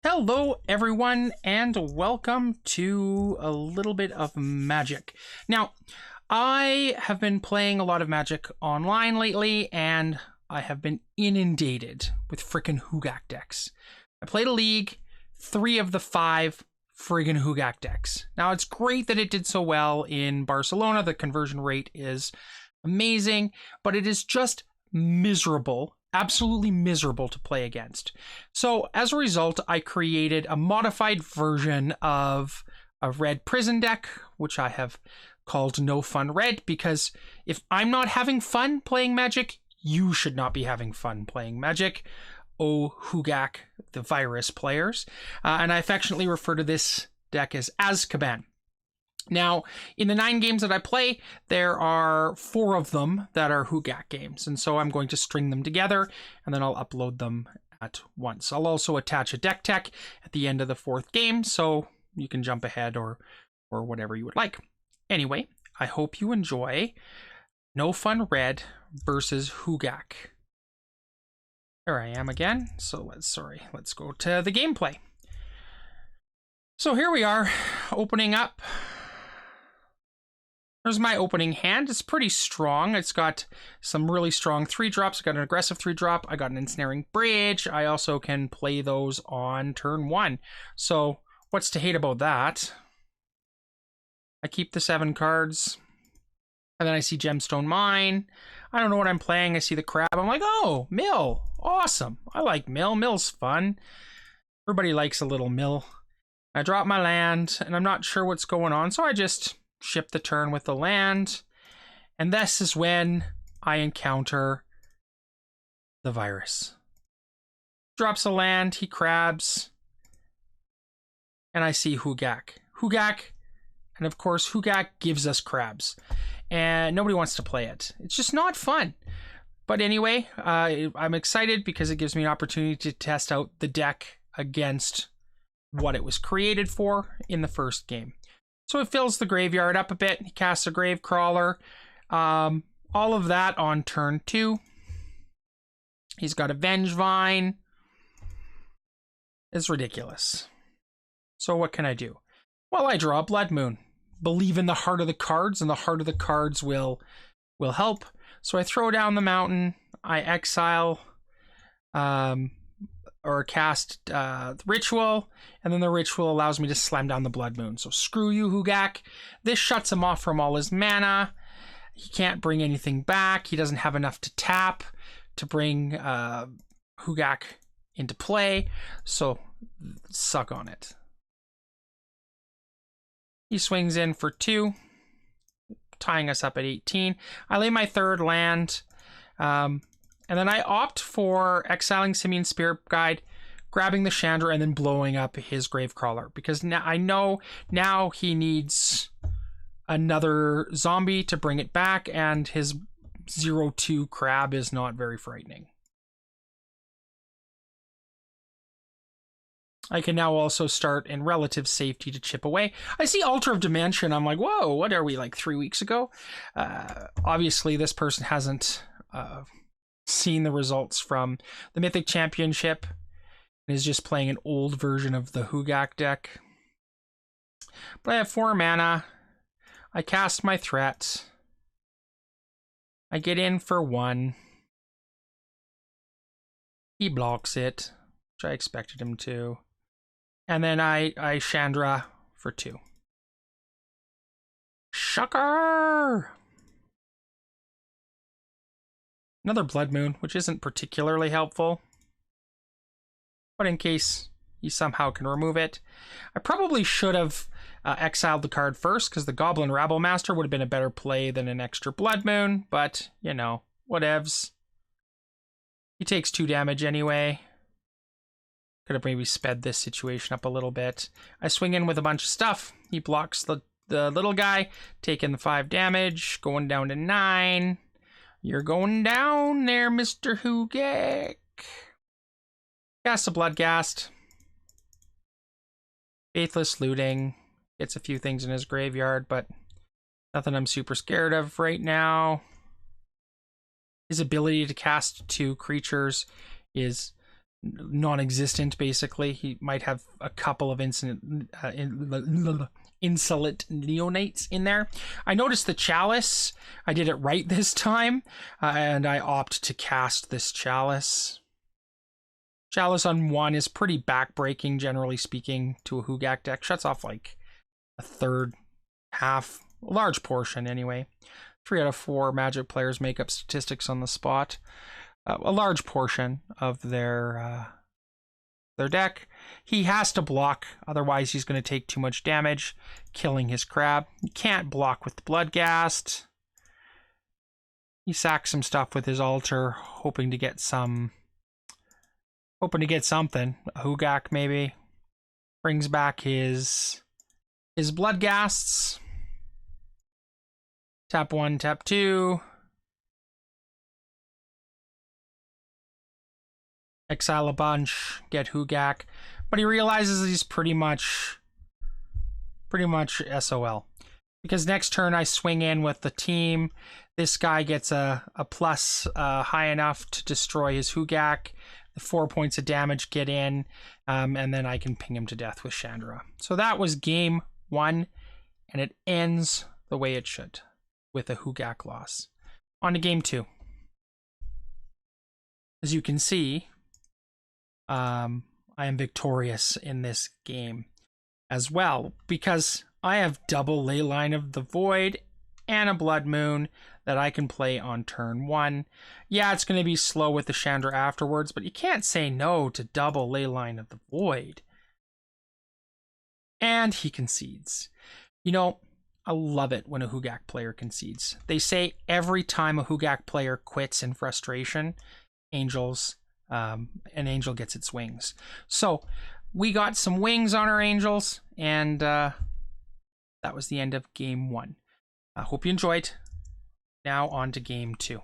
Hello everyone and welcome to a little bit of Magic. Now, I have been playing a lot of Magic online lately and I have been inundated with frickin' Hoogak decks. I played a league, 3 of the 5 friggin' Hoogak decks. Now, it's great that it did so well in Barcelona. The conversion rate is amazing, but it is just miserable. Absolutely miserable to play against. So as a result, I created a modified version of a red prison deck, which I have called No Fun Red, because if I'm not having fun playing Magic, you should not be having fun playing Magic. Oh, Hoogak, the virus players. And I affectionately refer to this deck as Azkaban. Now, in the 9 games that I play, there are 4 of them that are Hoogak games, and so I'm going to string them together, and then I'll upload them at once. I'll also attach a deck tech at the end of the 4th game, so you can jump ahead or whatever you would like. Anyway, I hope you enjoy No Fun Red versus Hoogak. There I am again, so let's go to the gameplay. So here we are, opening up. There's my opening hand. It's pretty strong. It's got some really strong 3-drops. I got an aggressive 3-drop. I got an Ensnaring Bridge. I also can play those on turn 1. So what's to hate about that? I keep the 7 cards. And then I see Gemstone Mine. I don't know what I'm playing. I see the crab. I'm like, oh, mill. Awesome. I like mill. Mill's fun. Everybody likes a little mill. I drop my land, and I'm not sure what's going on, so I just ship the turn with the land, and this is when I encounter the virus. Drops a land, he crabs, and I see Hoogak. Hoogak, and of course Hoogak gives us crabs, and nobody wants to play it. It's just not fun. But anyway, I'm excited because it gives me an opportunity to test out the deck against what it was created for in the first game. So it fills the graveyard up a bit. He casts a Grave Crawler. All of that on turn 2. He's got a Vengevine. It's ridiculous. So what can I do? Well, I draw a Blood Moon. Believe in the heart of the cards, and the heart of the cards will help. So I throw down the mountain. I exile or cast the Ritual, and then the Ritual allows me to slam down the Blood Moon. So screw you, Hoogak. This shuts him off from all his mana. He can't bring anything back. He doesn't have enough to tap to bring Hoogak into play, so suck on it. He swings in for 2, tying us up at 18. I lay my 3rd land, and then I opt for exiling Simian Spirit Guide, grabbing the Chandra, and then blowing up his Gravecrawler. Because now I know now he needs another zombie to bring it back, and his 0/2 crab is not very frightening. I can now also start in relative safety to chip away. I see Altar of Dimension. I'm like, whoa, what are we, like 3 weeks ago? Obviously, this person hasn't seen the results from the Mythic Championship and is just playing an old version of the Hoogak deck. But I have 4 mana. I cast my threat. I get in for 1. He blocks it, which I expected him to. And then I Chandra for 2. Shocker! Another Blood Moon, which isn't particularly helpful. But in case you somehow can remove it. I probably should have exiled the card first, because the Goblin Rabblemaster would have been a better play than an extra Blood Moon. But, you know, whatevs. He takes 2 damage anyway. Could have maybe sped this situation up a little bit. I swing in with a bunch of stuff. He blocks the little guy, taking the 5 damage, going down to 9. You're going down there, Mr. Hoogak. Cast a Bloodghast. Faithless Looting. Gets a few things in his graveyard, but nothing I'm super scared of right now. His ability to cast 2 creatures is non-existent, basically. He might have a couple of insolent neonates in there. I noticed the Chalice. I did it right this time, and I opt to cast this Chalice. Chalice on 1 is pretty backbreaking, generally speaking, to a Hoogak deck. Shuts off like a third, half, a large portion anyway. 3 out of 4 Magic players make up statistics on the spot. A large portion of their deck. He has to block, otherwise he's going to take too much damage, killing his crab. He can't block with the Bloodghast. He sacks some stuff with his altar, hoping to get something. A Hoogak maybe. Brings back his Bloodghasts. Tap 1, tap 2. Exile a bunch, get Hoogak, but he realizes he's pretty much SOL. Because next turn I swing in with the team. This guy gets a plus high enough to destroy his Hoogak. The 4 points of damage get in, and then I can ping him to death with Chandra. So that was game 1, and it ends the way it should, with a Hoogak loss. On to game 2. As you can see, I am victorious in this game as well, because I have double Leyline of the Void and a Blood Moon that I can play on turn 1. Yeah, it's going to be slow with the Chandra afterwards, but you can't say no to double Leyline of the Void. And he concedes. You know, I love it when a Hoogak player concedes. They say every time a Hoogak player quits in frustration, an angel gets its wings. So we got some wings on our angels, and that was the end of game 1. I hope you enjoyed. Now on to game 2.